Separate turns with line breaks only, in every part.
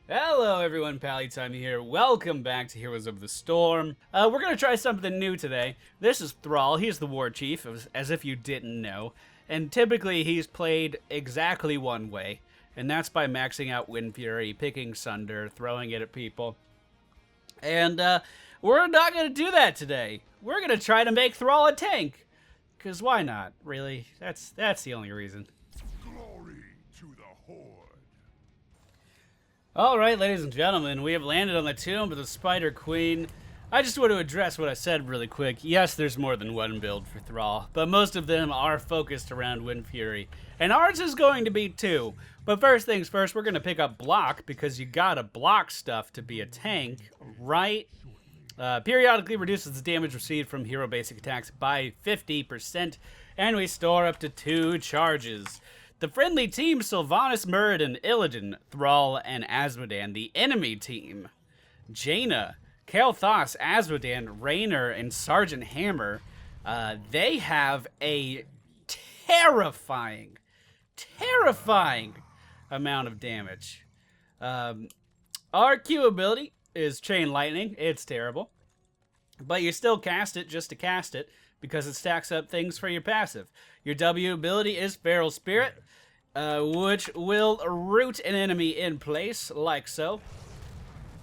Hello everyone, Pallytime here. Welcome back to Heroes of the Storm. We're gonna try something new today. This is Thrall. He's the war chief, as if you didn't know. And typically he's played exactly one way, and that's by maxing out Wind Fury, picking Sunder, throwing it at people. And we're not gonna do that today. We're gonna try to make Thrall a tank. Cause why not? Really? That's the only reason.
Glory to the Horde.
Alright, ladies and gentlemen, we have landed on the tomb of the Spider Queen. I just want to address what I said really quick. Yes, there's more than one build for Thrall, but most of them are focused around Wind Fury. And ours is going to be too. But first things first, we're going to pick up block, because you gotta block stuff to be a tank, right? Periodically reduces the damage received from hero basic attacks by 50%, and we store up to 2 charges. The friendly team, Sylvanas, Muradin, Illidan, Thrall, and Azmodan. The enemy team, Jaina, Kael'thas, Azmodan, Raynor, and Sergeant Hammer. They have a terrifying amount of damage. Our Q ability is Chain Lightning. It's terrible. But you still cast it just to cast it, because it stacks up things for your passive. Your W ability is Feral Spirit, which will root an enemy in place, like so.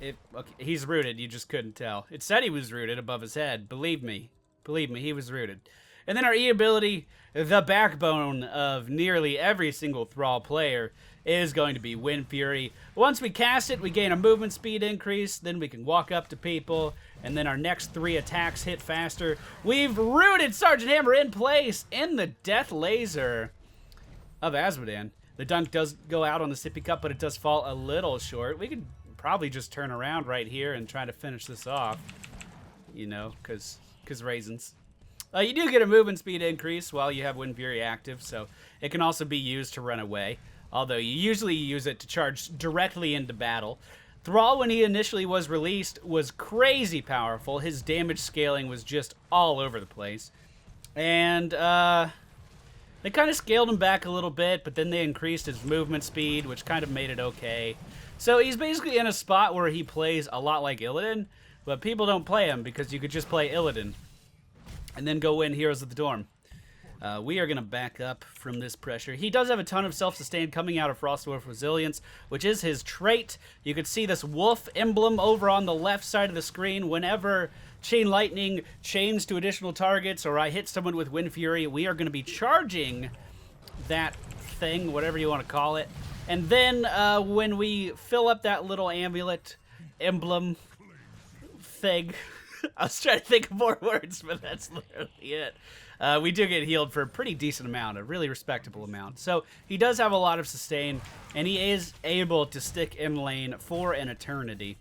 Okay, he's rooted, you just couldn't tell. It said he was rooted above his head. Believe me, he was rooted. And then our E ability, the backbone of nearly every single Thrall player, is going to be Wind Fury. Once we cast it, we gain a movement speed increase, then we can walk up to people, and then our next 3 attacks hit faster. We've rooted Sergeant Hammer in place in the Death Laser of Azmodan. The dunk does go out on the sippy cup, but it does fall a little short. We could probably just turn around right here and try to finish this off, you know, because raisins. You do get a movement speed increase while you have Wind Fury active, so it can also be used to run away, although you usually use it to charge directly into battle. Thrall, when he initially was released, was crazy powerful. His damage scaling was just all over the place. And they kind of scaled him back a little bit, but then they increased his movement speed, which kind of made it okay. So he's basically in a spot where he plays a lot like Illidan, but people don't play him because you could just play Illidan and then go win Heroes of the Storm. We are going to back up from this pressure. He does have a ton of self-sustain coming out of Frostwolf Resilience, which is his trait. You can see this wolf emblem over on the left side of the screen. Whenever Chain Lightning chains to additional targets or I hit someone with Wind Fury, we are going to be charging that thing, whatever you want to call it. And then when we fill up that little amulet emblem thing, I was trying to think of more words, but that's literally it. We do get healed for a pretty decent amount, a really respectable amount. So he does have a lot of sustain, and he is able to stick in lane for an eternity.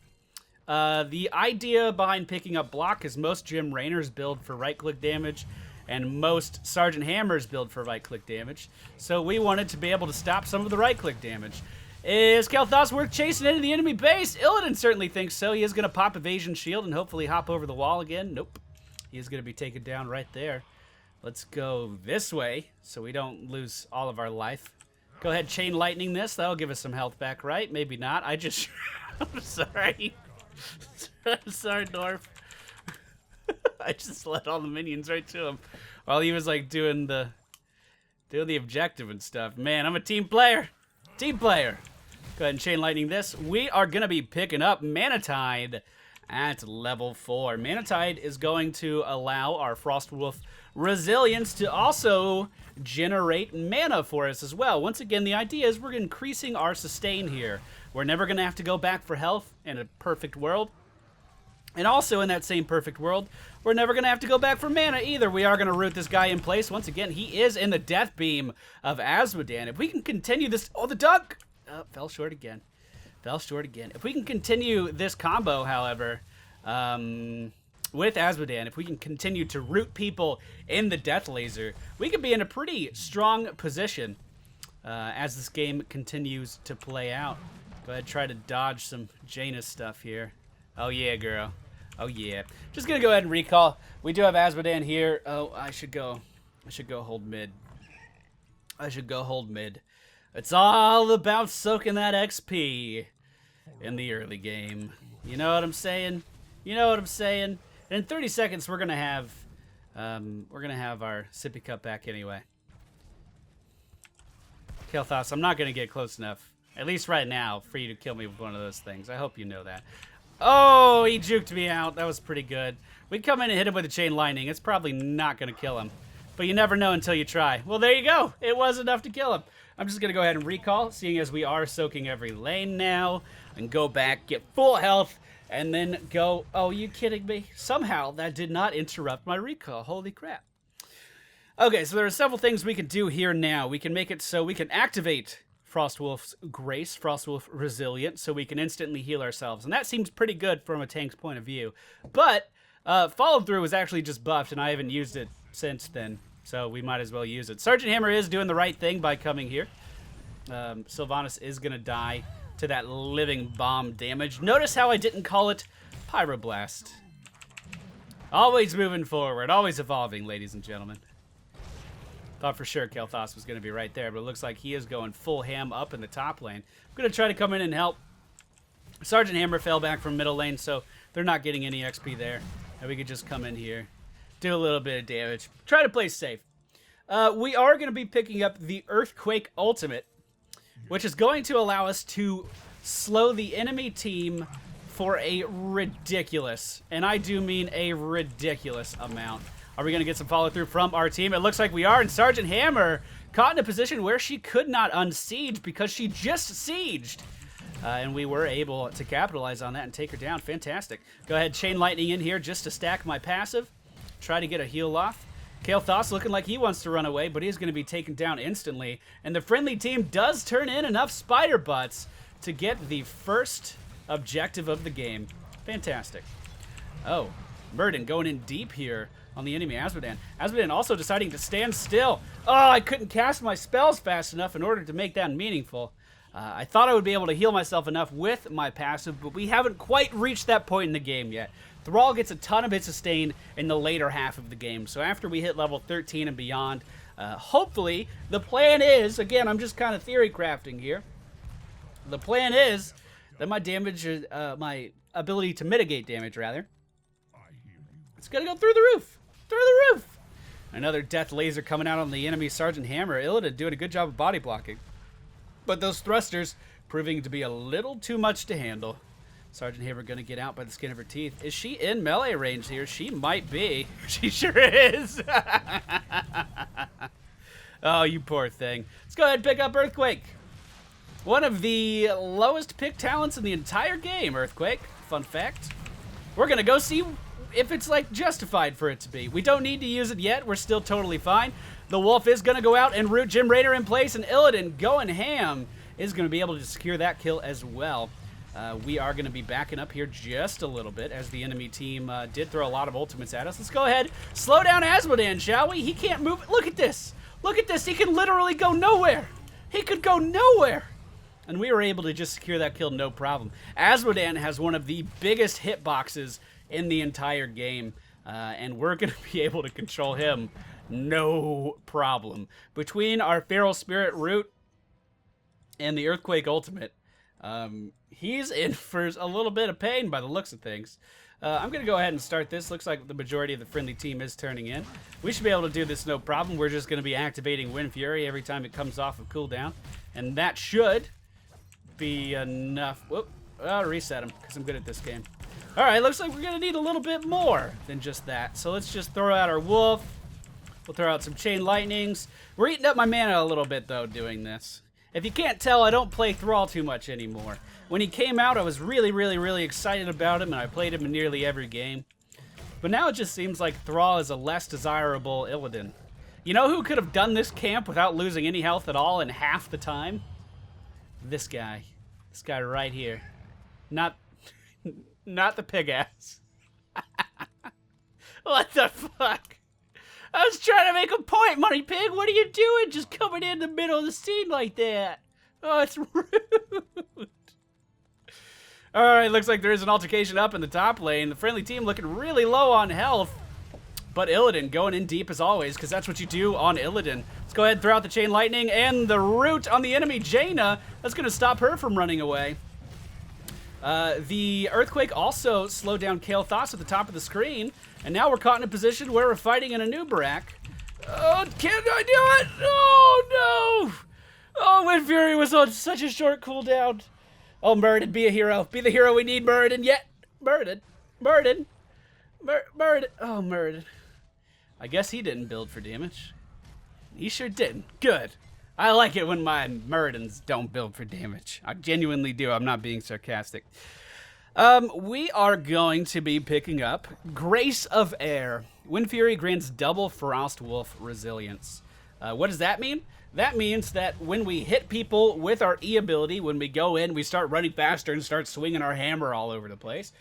The idea behind picking up block is most Jim Raynor's build for right-click damage, and most Sergeant Hammer's build for right-click damage. So we wanted to be able to stop some of the right-click damage. Is Kael'thas worth chasing into the enemy base? Illidan certainly thinks so. He is going to pop Evasion Shield and hopefully hop over the wall again. Nope. He is going to be taken down right there. Let's go this way so we don't lose all of our life. Go ahead, Chain Lightning this. That'll give us some health back, right? Maybe not. I'm sorry. I'm sorry, Dorf. I just let all the minions right to him while he was like doing the objective and stuff. Man, I'm a team player. Team player. Go ahead and Chain Lightning this. We are going to be picking up Manatide at level 4. Manatide is going to allow our Frostwolf Resilience to also generate mana for us as well. Once again, the idea is we're increasing our sustain here. We're never going to have to go back for health in a perfect world. And also in that same perfect world, we're never going to have to go back for mana either. We are going to root this guy in place. Once again, he is in the death beam of Azmodan. If we can continue this... Oh, the dunk! Oh, fell short again. Fell short again. If we can continue this combo, however, with Azmodan, if we can continue to root people in the Death Laser, we could be in a pretty strong position as this game continues to play out. Go ahead, try to dodge some Jaina stuff here. Oh yeah, girl. Oh yeah. Just gonna go ahead and recall. We do have Azmodan here. Oh, I should go hold mid. It's all about soaking that XP. in the early game. You know what I'm saying? You know what I'm saying? And in 30 seconds, we're gonna have our sippy cup back anyway. Kael'thas, I'm not gonna get close enough, at least right now, for you to kill me with one of those things. I hope you know that. Oh, he juked me out. That was pretty good. We come in and hit him with a chain lightning. It's probably not gonna kill him, but you never know until you try. Well, there you go. It was enough to kill him. I'm just gonna go ahead and recall, seeing as we are soaking every lane now, and go back, get full health, and then go. Oh, you kidding me? Somehow that did not interrupt my recall. Holy crap. Okay, so there are several things we can do here now. We can make it so we can activate Frostwolf's Grace, Frostwolf Resilient, so we can instantly heal ourselves. And that seems pretty good from a tank's point of view. But Follow Through was actually just buffed, and I haven't used it since then. So we might as well use it. Sergeant Hammer is doing the right thing by coming here. Sylvanas is going to die to that living bomb damage. Notice how I didn't call it Pyroblast. Always moving forward, always evolving, ladies and gentlemen. Thought for sure Kael'thas was going to be right there, but it looks like he is going full ham up in the top lane. I'm going to try to come in and help. Sergeant Hammer fell back from middle lane, so they're not getting any XP there. And we could just come in here, do a little bit of damage, try to play safe. We are going to be picking up the Earthquake Ultimate, which is going to allow us to slow the enemy team for a ridiculous, and I do mean a ridiculous amount. Are we going to get some follow-through from our team? It looks like we are, and Sergeant Hammer caught in a position where she could not unsiege because she just sieged. And we were able to capitalize on that and take her down. Fantastic. Go ahead, Chain Lightning in here just to stack my passive. Try to get a heal off. Kael'thas looking like he wants to run away, but he's going to be taken down instantly. And the friendly team does turn in enough spider butts to get the first objective of the game. Fantastic. Oh, Murden going in deep here on the enemy Azmodan. Azmodan also deciding to stand still. Oh, I couldn't cast my spells fast enough in order to make that meaningful. I thought I would be able to heal myself enough with my passive, but we haven't quite reached that point in the game yet. Thrall gets a ton of hit sustain in the later half of the game, so after we hit level 13 and beyond, hopefully, the plan is, again, I'm just kind of theory crafting here, the plan is that my damage, my ability to mitigate damage, rather, it's gonna go through the roof! Through the roof! Another death laser coming out on the enemy Sergeant Hammer. Illidan doing a good job of body blocking. But those thrusters proving to be a little too much to handle. Sergeant Hammer gonna get out by the skin of her teeth. Is she in melee range here? She might be. She sure is. Oh, you poor thing. Let's go ahead and pick up Earthquake. One of the lowest pick talents in the entire game, Earthquake. Fun fact. We're gonna go see if it's like justified for it to be. We don't need to use it yet. We're still totally fine. The Wolf is going to go out and root Jim Raynor in place, and Illidan going ham is going to be able to secure that kill as well. We are going to be backing up here just a little bit as the enemy team did throw a lot of ultimates at us. Let's go ahead, slow down Azmodan, shall we? He can't move. Look at this. Look at this. He can literally go nowhere. He could go nowhere. And we were able to just secure that kill no problem. Azmodan has one of the biggest hitboxes in the entire game, and we're going to be able to control him no problem. Between our Feral Spirit Root and the Earthquake Ultimate, he's in for a little bit of pain by the looks of things. I'm going to go ahead and start this. Looks like the majority of the friendly team is turning in. We should be able to do this no problem. We're just going to be activating Wind Fury every time it comes off of cooldown, and that should be enough. Whoop, I'll reset him because I'm good at this game. All right, looks like we're going to need a little bit more than just that. So let's just throw out our Wolf. We'll throw out some Chain Lightnings. We're eating up my mana a little bit, though, doing this. If you can't tell, I don't play Thrall too much anymore. When he came out, I was really, really, really excited about him, and I played him in nearly every game. But now it just seems like Thrall is a less desirable Illidan. You know who could have done this camp without losing any health at all in half the time? This guy. This guy right here. Not the pig ass. What the fuck? I was trying to make a point, Money Pig. What are you doing? Just coming in the middle of the scene like that. Oh, it's rude. All right, looks like there is an altercation up in the top lane. The friendly team looking really low on health. But Illidan going in deep as always, because that's what you do on Illidan. Let's go ahead and throw out the Chain Lightning and the root on the enemy Jaina. That's going to stop her from running away. The Earthquake also slowed down Kael'thas at the top of the screen, and now we're caught in a position where we're fighting in a new Barak. Oh, can I do it? Oh, no! Oh, Wind Fury was on such a short cooldown. Oh, Muradin, be a hero. Be the hero we need, Muradin, yet. Muradin. Muradin. Muradin. Oh, Muradin. I guess he didn't build for damage. He sure didn't. Good. I like it when my Muradins don't build for damage. I genuinely do. I'm not being sarcastic. We are going to be picking up Grace of Air. Wind Fury grants double Frost Wolf resilience. What does that mean? That means that when we hit people with our E ability, when we go in, we start running faster and start swinging our hammer all over the place,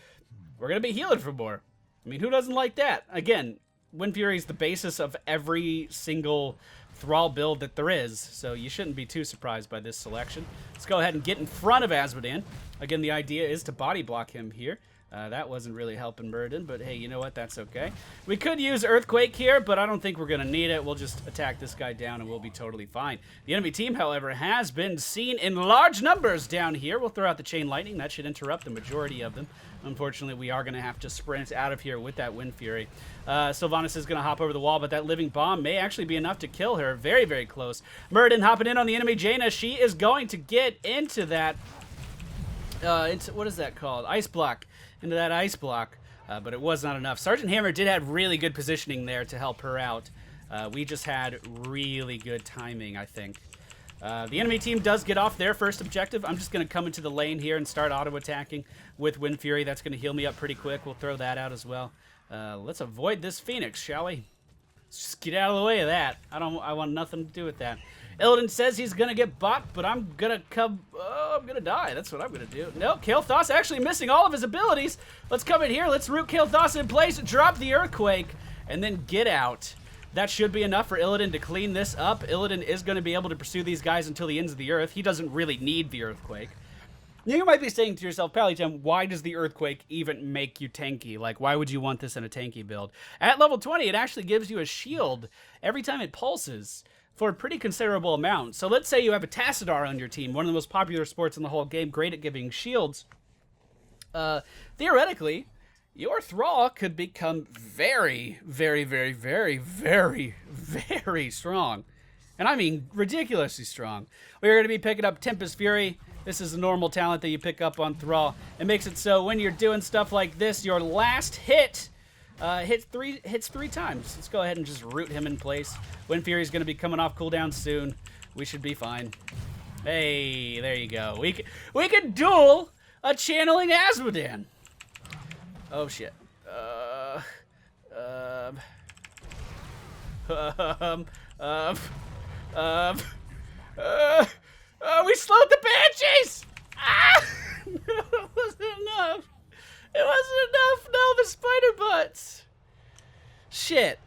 we're going to be healing for more. I mean, who doesn't like that? Again, Wind Fury is the basis of every single Thrall build that there is, so you shouldn't be too surprised by this selection. Let's go ahead and get in front of Azmodan. Again, the idea is to body block him here. That wasn't really helping Muradin, but hey, you know what? That's okay. We could use Earthquake here, but I don't think we're going to need it. We'll just attack this guy down and we'll be totally fine. The enemy team, however, has been seen in large numbers down here. We'll throw out the Chain Lightning. That should interrupt the majority of them. Unfortunately, we are going to have to sprint out of here with that Wind Fury. Sylvanas is going to hop over the wall, but that Living Bomb may actually be enough to kill her. Very, very close. Muradin hopping in on the enemy Jaina. She is going to get into that... what is that called? Ice block. Into that ice block, but it was not enough. Sergeant Hammer did have really good positioning there to help her out. We just had really good timing, I think. The enemy team does get off their first objective. I'm just going to come into the lane here and start auto-attacking with Wind Fury. That's going to heal me up pretty quick. We'll throw that out as well. Let's avoid this Phoenix, shall we? Let's just get out of the way of that. I want nothing to do with that. Illidan says he's gonna get bot, but I'm gonna come. Oh, I'm gonna die. That's what I'm gonna do. No, Kael'thas actually missing all of his abilities. Let's come in here. Let's root Kael'thas in place, drop the Earthquake, and then get out. That should be enough for Illidan to clean this up. Illidan is gonna be able to pursue these guys until the ends of the earth. He doesn't really need the Earthquake. You might be saying to yourself, Pallytem, why does the Earthquake even make you tanky? Like, why would you want this in a tanky build? At level 20, it actually gives you a shield every time it pulses for a pretty considerable amount. So let's say you have a Tassadar on your team, one of the most popular sports in the whole game, great at giving shields. Theoretically, your Thrall could become very, very, very, very, very, very strong. And I mean ridiculously strong. We're going to be picking up Tempest Fury. This is a normal talent that you pick up on Thrall. It makes it so when you're doing stuff like this, your last hit hits three times. Let's go ahead and just root him in place. Wind Fury's going to be coming off cooldown soon. We should be fine. Hey, there you go. We can duel a channeling Azmodan. Oh shit. We slowed the Banshees! Ah! It wasn't enough. It wasn't enough. No, the spider butts. Shit.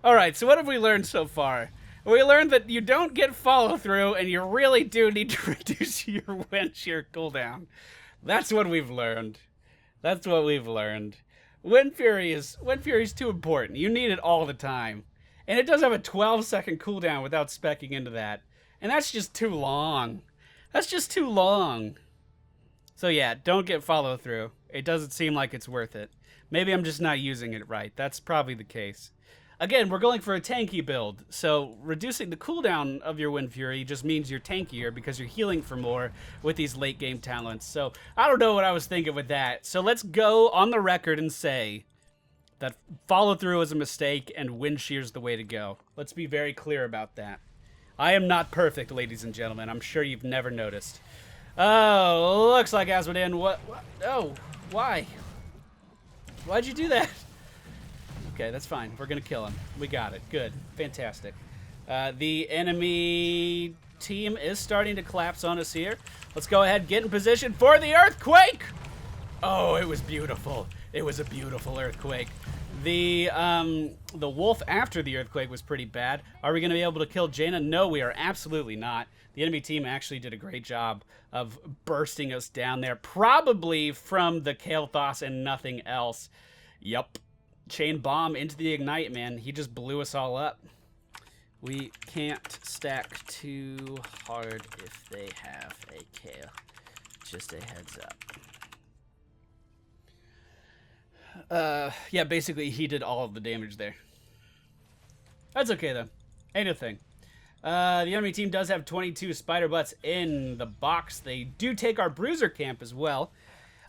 Alright, so what have we learned so far? We learned that you don't get follow through and you really do need to reduce your wind shear cooldown. That's what we've learned. That's what we've learned. Wind Fury's too important. You need it all the time. And it does have a 12-second cooldown without speccing into that. And that's just too long. That's just too long. So yeah, don't get follow through. It doesn't seem like it's worth it. Maybe I'm just not using it right. That's probably the case. Again, we're going for a tanky build, so reducing the cooldown of your Wind Fury just means you're tankier because you're healing for more with these late game talents. So I don't know what I was thinking with that. So let's go on the record and say that follow through is a mistake and wind shear's the way to go. Let's be very clear about that. I am not perfect, ladies and gentlemen. I'm sure you've never noticed. Oh, looks like Azmodan. What? Oh, why? Why'd you do that? Okay, that's fine. We're gonna kill him. We got it. Good. Fantastic. The enemy team is starting to collapse on us here. Let's go ahead and get in position for the Earthquake! Oh, it was beautiful. It was a beautiful Earthquake. The wolf after the Earthquake was pretty bad. Are we gonna be able to kill Jaina? No, we are absolutely not. The enemy team actually did a great job of bursting us down there. Probably from the Kael'thas and nothing else. Yup. Chain bomb into the ignite, man. He just blew us all up. We can't stack too hard if they have a Kael. Just a heads up. Yeah, basically he did all of the damage there. That's okay, though. Ain't a thing. The enemy team does have 22 spider butts in the box. They do take our bruiser camp as well.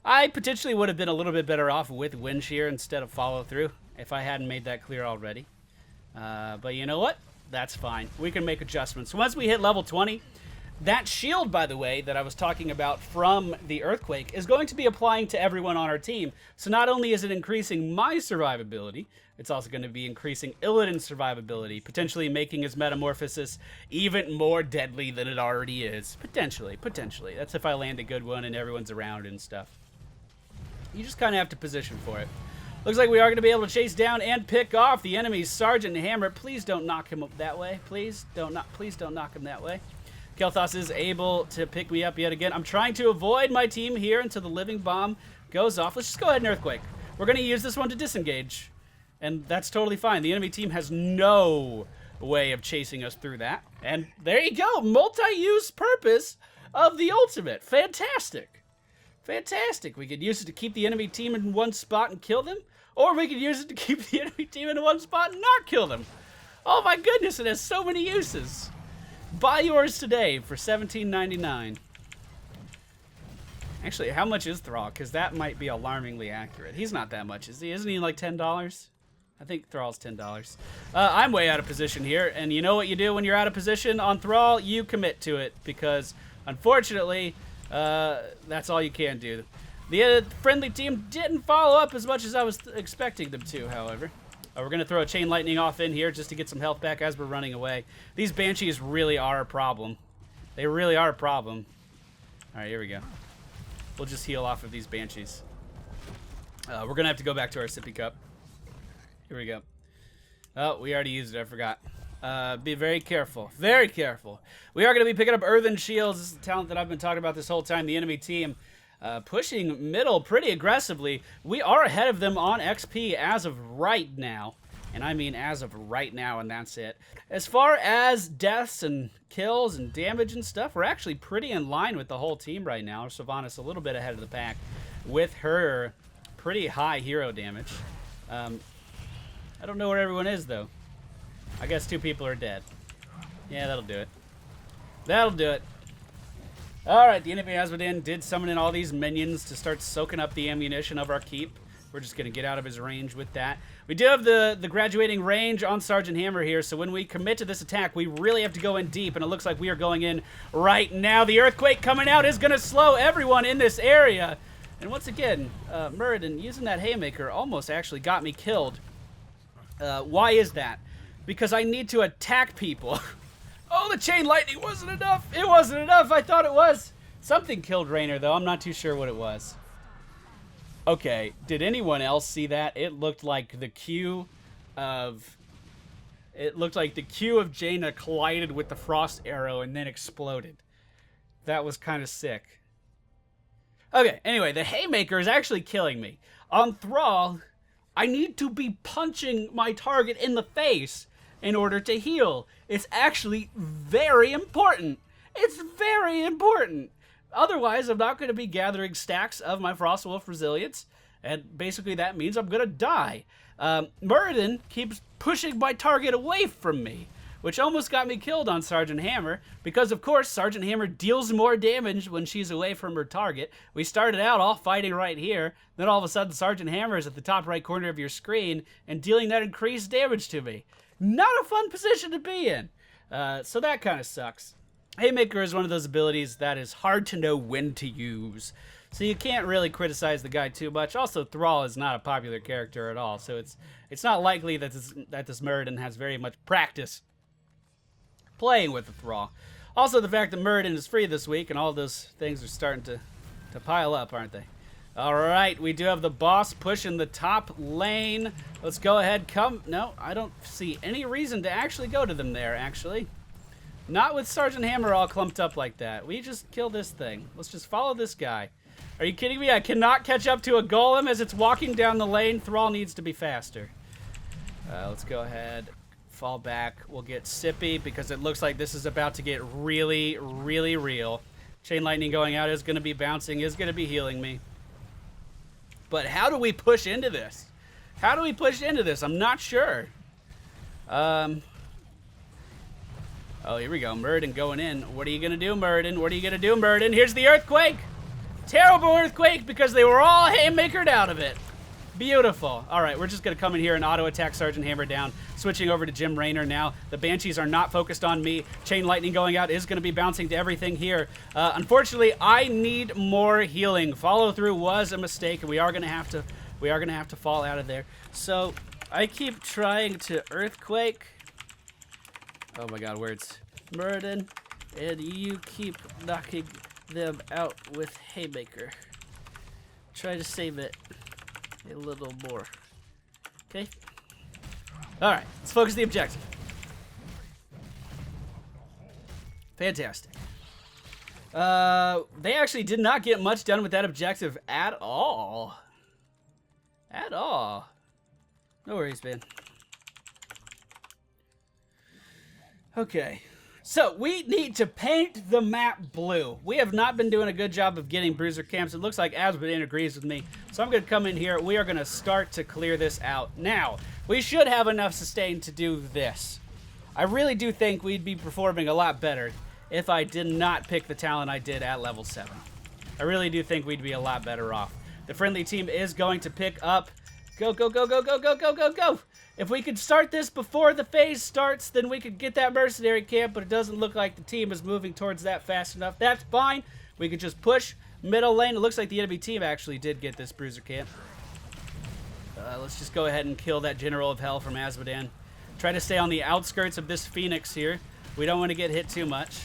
I potentially would have been a little bit better off with wind shear instead of follow through if I hadn't made that clear already. But you know what? That's fine. We can make adjustments. Once we hit level 20, that shield, by the way, that I was talking about from the earthquake is going to be applying to everyone on our team. So not only is it increasing my survivability, it's also going to be increasing Illidan's survivability, potentially making his metamorphosis even more deadly than it already is. Potentially. That's if I land a good one and everyone's around and stuff. You just kind of have to position for it. Looks like we are going to be able to chase down and pick off the enemy's Sergeant Hammer. Please don't knock him up that way. Please don't knock him that way. Kel'Thas is able to pick me up yet again. I'm trying to avoid my team here until the living bomb goes off. Let's just go ahead and earthquake. We're going to use this one to disengage. And that's totally fine. The enemy team has no way of chasing us through that. And there you go. Multi-use purpose of the ultimate. Fantastic. Fantastic. We could use it to keep the enemy team in one spot and kill them. Or we could use it to keep the enemy team in one spot and not kill them. Oh my goodness, it has so many uses. Buy yours today for $17.99. Actually, how much is Thrall? Because that might be alarmingly accurate. He's not that much, is he? Isn't he like $10? I think Thrall's $10. I'm way out of position here, and you know what you do when you're out of position on Thrall? You commit to it, because unfortunately, that's all you can do. The friendly team didn't follow up as much as I was expecting them to, however. We're going to throw a chain lightning off in here just to get some health back as we're running away. These banshees really are a problem. They really are a problem. All right, here we go. We'll just heal off of these banshees. We're going to have to go back to our sippy cup. Here we go. Oh, we already used it. I forgot. Be very careful. Very careful. We are going to be picking up earthen shields. This is the talent that I've been talking about this whole time. The enemy team pushing middle pretty aggressively. We are ahead of them on XP as of right now. And I mean as of right now, and that's it. As far as deaths and kills and damage and stuff, we're actually pretty in line with the whole team right now. Sylvanas a little bit ahead of the pack with her pretty high hero damage. I don't know where everyone is, though. I guess 2 people are dead. Yeah, that'll do it. That'll do it. Alright, the enemy Asmodean did summon in all these minions to start soaking up the ammunition of our keep. We're just going to get out of his range with that. We do have the graduating range on Sergeant Hammer here, so when we commit to this attack, we really have to go in deep, and it looks like we are going in right now. The earthquake coming out is going to slow everyone in this area. And once again, Muradin using that haymaker almost actually got me killed. Why is that? Because I need to attack people. Oh, the chain lightning wasn't enough. It wasn't enough. I thought it was. Something killed Raynor, though. I'm not too sure what it was. Okay, did anyone else see that? It looked like the Q of Jaina collided with the frost arrow and then exploded. That was kind of sick. Okay, anyway, the haymaker is actually killing me. On Thrall, I need to be punching my target in the face in order to heal. It's actually very important. It's very important. Otherwise, I'm not going to be gathering stacks of my Frostwolf Resilience, and basically that means I'm going to die. Muradin keeps pushing my target away from me, which almost got me killed on Sergeant Hammer, because of course Sergeant Hammer deals more damage when she's away from her target. We started out all fighting right here, then all of a sudden Sergeant Hammer is at the top right corner of your screen and dealing that increased damage to me. Not a fun position to be in. So that kind of sucks. Haymaker is one of those abilities that is hard to know when to use, so you can't really criticize the guy too much. Also, Thrall is not a popular character at all, so it's not likely that this Muradin has very much practice playing with the Thrall. Also, the fact that Muradin is free this week, and all those things are starting to pile up, aren't they? All right, we do have the boss pushing the top lane. Let's go ahead. No, I don't see any reason to actually go to them there, actually. Not with Sergeant Hammer all clumped up like that. We just kill this thing. Let's just follow this guy. Are you kidding me? I cannot catch up to a golem as it's walking down the lane. Thrall needs to be faster. Let's go ahead. Fall back. We'll get Sippy because it looks like this is about to get really, really real. Chain Lightning going out is going to be bouncing, is going to be healing me. But how do we push into this? How do we push into this? I'm not sure. Oh, here we go. Murden going in. What are you going to do, Murden? What are you going to do, Murden? Here's the earthquake. Terrible earthquake because they were all haymakered out of it. Beautiful. All right, we're just going to come in here and auto-attack Sergeant Hammer down. Switching over to Jim Raynor now. The Banshees are not focused on me. Chain Lightning going out is going to be bouncing to everything here. Unfortunately, I need more healing. Follow through was a mistake, and we are going to have to fall out of there. So I keep trying to earthquake. Oh my God, words. Murden, and you keep knocking them out with haymaker. Try to save it a little more. Okay. All right, let's focus the objective. Fantastic. They actually did not get much done with that objective at all. At all. No worries, man. Okay. So, we need to paint the map blue. We have not been doing a good job of getting bruiser camps. It looks like Asmodean agrees with me. So I'm going to come in here. We are going to start to clear this out. Now, we should have enough sustain to do this. I really do think we'd be performing a lot better if I did not pick the talent I did at level 7. I really do think we'd be a lot better off. The friendly team is going to pick up. Go, go, go, go, go, go, go, go, go. If we could start this before the phase starts, then we could get that mercenary camp, but it doesn't look like the team is moving towards that fast enough. That's fine. We could just push middle lane. It looks like the enemy team actually did get this bruiser camp. Let's just go ahead and kill that General of Hell from Asmodean. Try to stay on the outskirts of this Phoenix here. We don't want to get hit too much.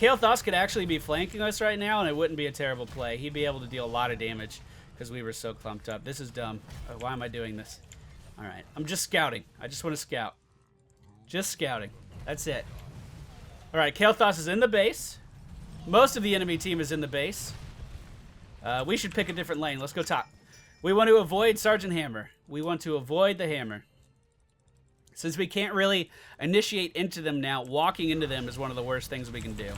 Kael'thas could actually be flanking us right now, and it wouldn't be a terrible play. He'd be able to deal a lot of damage because we were so clumped up. This is dumb. Why am I doing this? All right, I'm just scouting. I just want to scout. Just scouting. That's it. All right, Kael'thas is in the base. Most of the enemy team is in the base. We should pick a different lane. Let's go top. We want to avoid Sergeant Hammer. We want to avoid the hammer. Since we can't really initiate into them now, walking into them is one of the worst things we can do.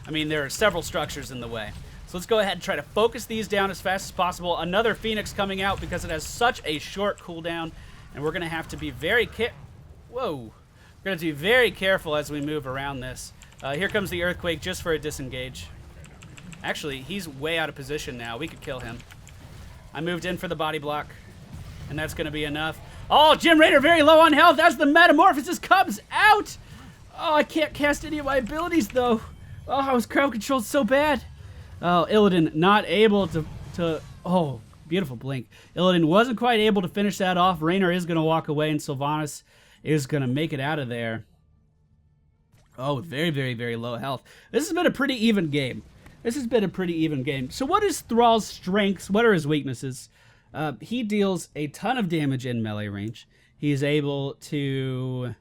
I mean, there are several structures in the way. So let's go ahead and try to focus these down as fast as possible. Another Phoenix coming out because it has such a short cooldown. And we're going to have to be very We're going to be very careful as we move around this. Here comes the earthquake just for a disengage. Actually, he's way out of position now. We could kill him. I moved in for the body block. And that's going to be enough. Oh, Jim Raynor very low on health as the metamorphosis comes out. Oh, I can't cast any of my abilities, though. Oh, I was crowd controlled so bad. Oh, Illidan not able to oh, beautiful blink. Illidan wasn't quite able to finish that off. Raynor is going to walk away, and Sylvanas is going to make it out of there. Oh, very, very, very low health. This has been a pretty even game. So what is Thrall's strengths? What are his weaknesses? He deals a ton of damage in melee range. He's able to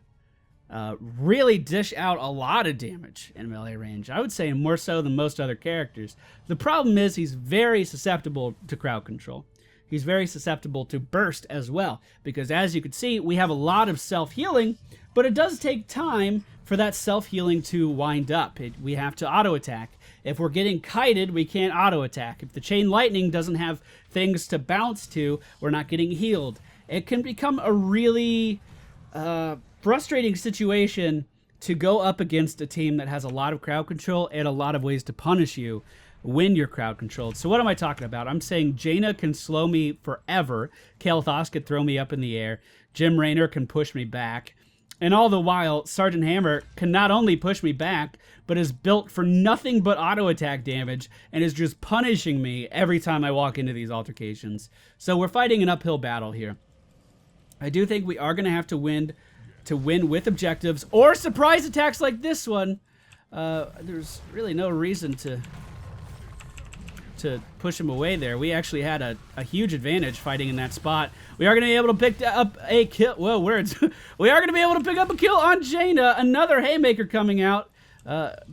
really dish out a lot of damage in melee range. I would say more so than most other characters. The problem is he's very susceptible to crowd control. He's very susceptible to burst as well, because as you can see, we have a lot of self-healing, but it does take time for that self-healing to wind up. We have to auto-attack. If we're getting kited, we can't auto-attack. If the chain lightning doesn't have things to bounce to, we're not getting healed. It can become a really frustrating situation to go up against a team that has a lot of crowd control and a lot of ways to punish you when you're crowd controlled. So what am I talking about? I'm saying Jaina can slow me forever. Kael'thas could throw me up in the air. Jim Raynor can push me back. And all the while, Sergeant Hammer can not only push me back, but is built for nothing but auto-attack damage and is just punishing me every time I walk into these altercations. So we're fighting an uphill battle here. I do think we are going to have to win with objectives or surprise attacks like this one. There's really no reason to push him away there. We actually had a huge advantage fighting in that spot. We are going to be able to pick up a kill. Whoa, words. We are going to be able to pick up a kill on Jaina. Another haymaker coming out.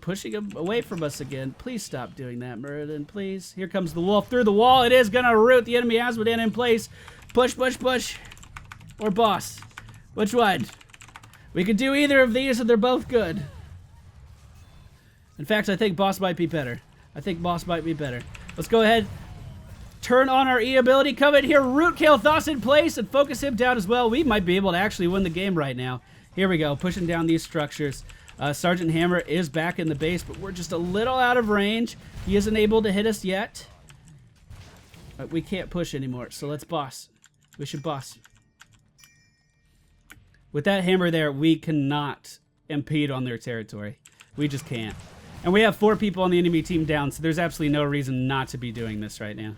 Pushing him away from us again. Please stop doing that, Muradin, please. Here comes the wolf through the wall. It is going to root the enemy Asmodean in place. Push, push, push. Or boss. Which one? We could do either of these and they're both good. In fact, I think boss might be better. Let's go ahead. turn on our E ability. Come in here, root kill Thos in place, and focus him down as well. We might be able to actually win the game right now. Here we go, pushing down these structures. Sergeant Hammer is back in the base, but we're just a little out of range. He isn't able to hit us yet. But we can't push anymore, so let's boss. We should boss. With that hammer there, we cannot impede on their territory. We just can't. And we have 4 people on the enemy team down, so there's absolutely no reason not to be doing this right now.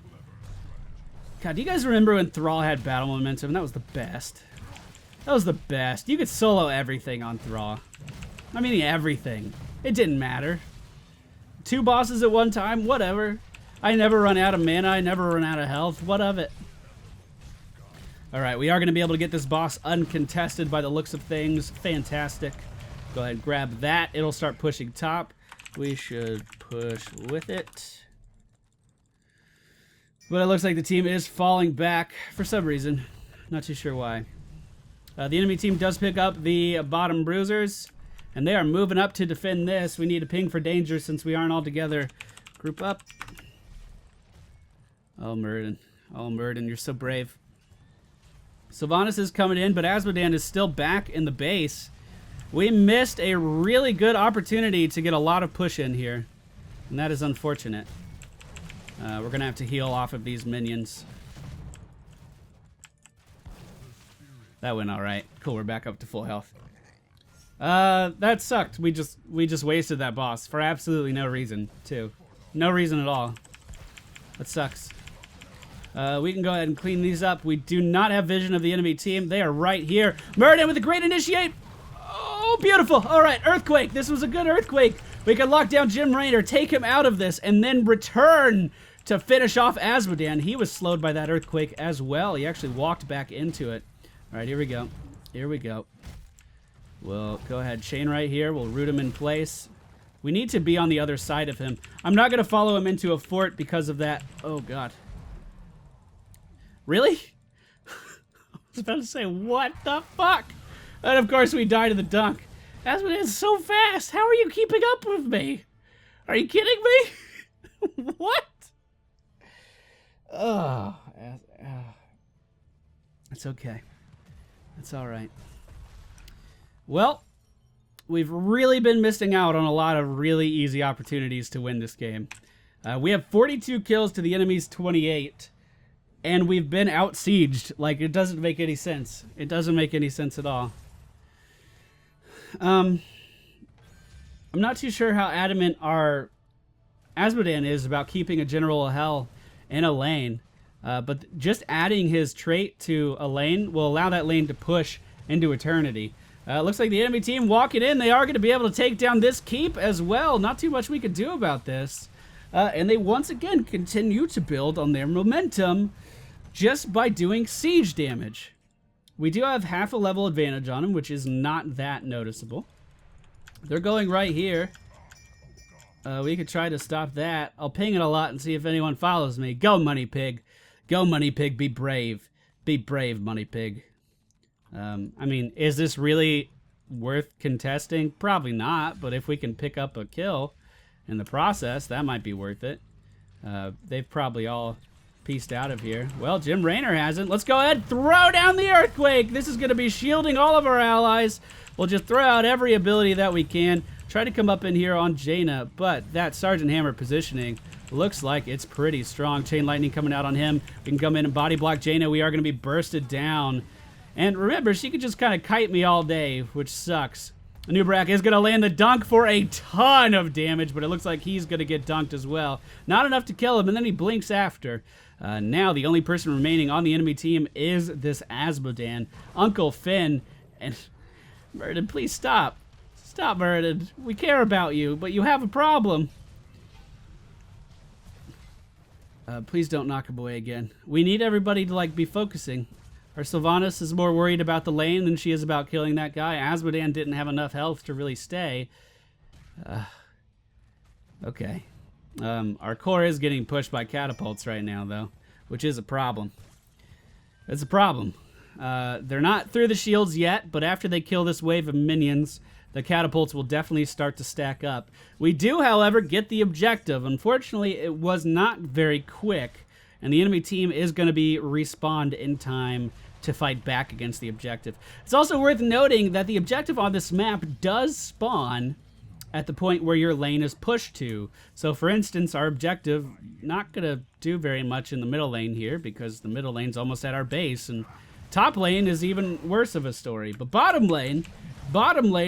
God, do you guys remember when Thrall had battle momentum? That was the best. That was the best. You could solo everything on Thrall. I mean, everything. It didn't matter. 2 bosses at one time, whatever. I never run out of mana. I never run out of health. What of it? All right, we are going to be able to get this boss uncontested by the looks of things. Fantastic. Go ahead and grab that. It'll start pushing top. We should push with it. But it looks like the team is falling back for some reason. Not too sure why. The enemy team does pick up the bottom bruisers, and they are moving up to defend this. We need a ping for danger since we aren't all together. Group up. Oh, Muradin. Oh, Muradin, you're so brave. Sylvanas is coming in, but Asmodan is still back in the base. We missed a really good opportunity to get a lot of push in here, and that is unfortunate. We're going to have to heal off of these minions. That went all right. Cool, we're back up to full health. That sucked. We just wasted that boss for absolutely no reason, too. No reason at all. That sucks. We can go ahead and clean these up. We do not have vision of the enemy team. They are right here. Muradin with a great initiate. Oh, beautiful. All right, Earthquake. This was a good Earthquake. We can lock down Jim Raynor, take him out of this, and then return to finish off Asmodan. He was slowed by that Earthquake as well. He actually walked back into it. All right, here we go. Here we go. We'll go ahead, chain right here. We'll root him in place. We need to be on the other side of him. I'm not going to follow him into a fort because of that. Oh, God. Really? I was about to say, what the fuck? And, of course, we die to the dunk. Asmodan is so fast. How are you keeping up with me? Are you kidding me? What? Oh, it's okay. It's all right. Well, we've really been missing out on a lot of really easy opportunities to win this game. We have 42 kills to the enemy's 28, and we've been out-sieged. Like, it doesn't make any sense. It doesn't make any sense at all. I'm not too sure how adamant our Asmodan is about keeping a General of Hell in a lane, but just adding his trait to a lane will allow that lane to push into eternity. Looks like the enemy team walking in. They are going to be able to take down this keep as well. Not too much we could do about this. And they once again continue to build on their momentum just by doing siege damage. We do have half a level advantage on them, which is not that noticeable. They're going right here. We could try to stop that. I'll ping it a lot and see if anyone follows me. Go, Money Pig. Go, Money Pig. Be brave. Be brave, Money Pig. I mean, is this really worth contesting? Probably not, but if we can pick up a kill in the process, that might be worth it. They've probably all pieced out of here. Well, Jim Raynor hasn't. Let's go ahead, throw down the Earthquake. This is going to be shielding all of our allies. We'll just throw out every ability that we can. Try to come up in here on Jaina, but that Sergeant Hammer positioning looks like it's pretty strong. Chain Lightning coming out on him. We can come in and body block Jaina. We are going to be bursted down. And remember, she could just kind of kite me all day, which sucks. Nubrak is going to land the dunk for a ton of damage, but it looks like he's going to get dunked as well. Not enough to kill him, and then he blinks after. Now the only person remaining on the enemy team is this Asmodan. Uncle Finn. And Muradin, please stop. Stop, Muradin. We care about you, but you have a problem. Please don't knock him away again. We need everybody to, like, be focusing. Our Sylvanas is more worried about the lane than she is about killing that guy. Asmodan didn't have enough health to really stay. Okay. Our core is getting pushed by catapults right now, though, which is a problem. It's a problem. They're not through the shields yet, but after they kill this wave of minions, the catapults will definitely start to stack up. We do, however, get the objective. Unfortunately, it was not very quick. and the enemy team is going to be respawned in time to fight back against the objective. It's also worth noting that the objective on this map does spawn at the point where your lane is pushed to. So for instance, our objective not going to do very much in the middle lane here because the middle lane's almost at our base, and top lane is even worse of a story. But bottom lane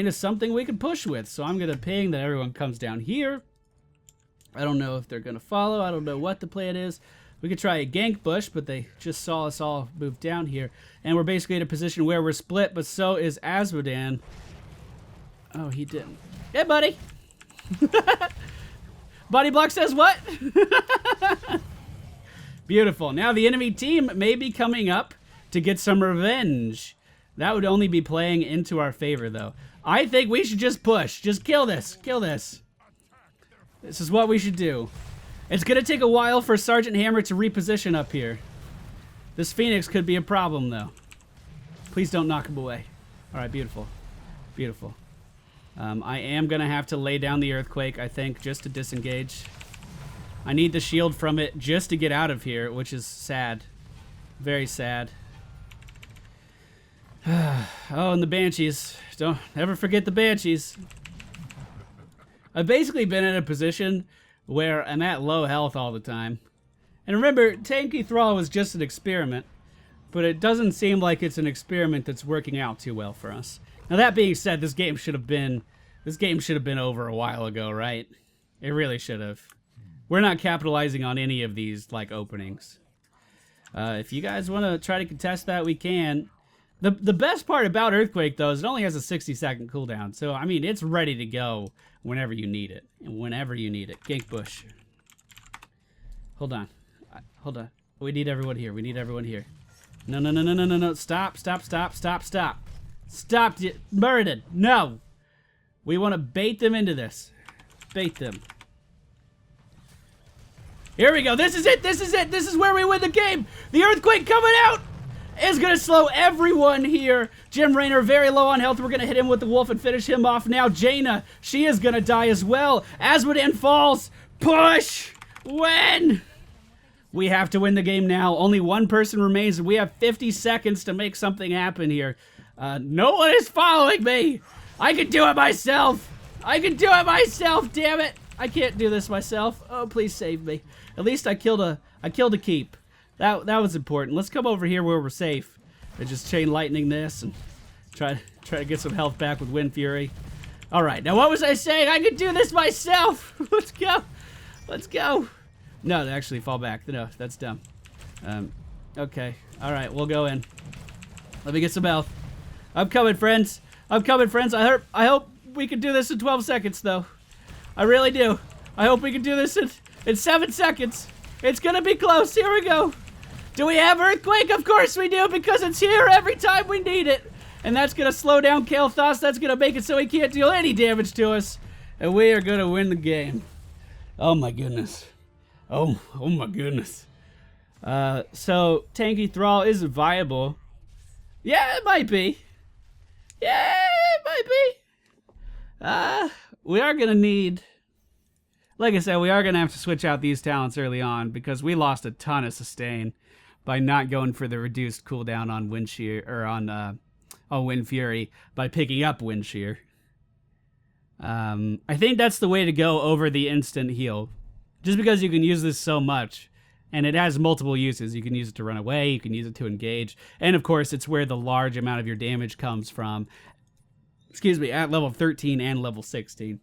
is something we can push with. So I'm going to ping that everyone comes down here. I don't know if they're going to follow. I don't know what the plan is. We could try a gank bush, but they just saw us all move down here. And we're basically in a position where we're split, but so is Azmodan. Oh, he didn't. Yeah, buddy. Body Block says what? Beautiful. Now the enemy team may be coming up to get some revenge. That would only be playing into our favor, though. I think we should just push. Just kill this. Kill this. This is what we should do. It's going to take a while for Sergeant Hammer to reposition up here. This Phoenix could be a problem, though. Please don't knock him away. All right, beautiful. Beautiful. I am going to have to lay down the Earthquake, I think, just to disengage. I need the shield from it just to get out of here, which is sad. Very sad. Oh, and the Banshees. Don't ever forget the Banshees. I've basically been in a position where I'm at low health all the time. And remember, Tanky Thrall was just an experiment, but it doesn't seem like it's an experiment that's working out too well for us. Now that being said, this game should have been over a while ago, right? It really should have. We're not capitalizing on any of these like openings. If you guys want to try to contest that, we can. The best part about Earthquake, though, is it only has a 60-second cooldown. So, I mean, it's ready to go whenever you need it. Whenever you need it. Gank Bush. Hold on. Hold on. We need everyone here. We need everyone here. No, no, no, no, no, no, no. Stop, stop, stop, stop, stop. Stop, Muradin. No. We want to bait them into this. Bait them. Here we go. This is it. This is it. This is where we win the game. The Earthquake coming out is going to slow everyone here. Jim Raynor very low on health. We're going to hit him with the wolf and finish him off now. Jaina, she is going to die as well. Azmodan falls. Push. Win. We have to win the game now. Only one person remains. We have 50 seconds to make something happen here. No one is following me. I can do it myself. I can do it myself. Damn it. I can't do this myself. Oh, please save me. At least I killed a keep. That was important. Let's come over here where we're safe. And just chain lightning this and try to get some health back with Wind Fury. All right. Now what was I saying? I could do this myself. Let's go. Let's go. No, actually fall back. No, that's dumb. Okay. All right. We'll go in. Let me get some health. I'm coming, friends. I'm coming, friends. I hope we can do this in 12 seconds, though. I really do. I hope we can do this in 7 seconds. It's gonna be close. Here we go. Do we have Earthquake? Of course we do, because it's here every time we need it. And that's gonna slow down Kael'thas. That's gonna make it so he can't deal any damage to us. And we are gonna win the game. Oh my goodness. Oh my goodness. So Tanky Thrall isn't viable. Yeah, it might be. Yeah, it might be. We are gonna need, like I said, we are gonna have to switch out these talents early on because we lost a ton of sustain by not going for the reduced cooldown on Wind Shear or on Wind Fury by picking up Wind Shear. I think that's the way to go over the instant heal, just because you can use this so much. And it has multiple uses. You can use it to run away, you can use it to engage, and of course it's where the large amount of your damage comes from, at level 13 and level 16.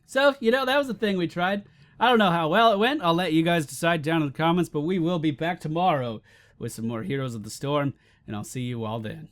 So, that was the thing we tried. I don't know how well it went. I'll let you guys decide down in the comments, but we will be back tomorrow with some more Heroes of the Storm, and I'll see you all then.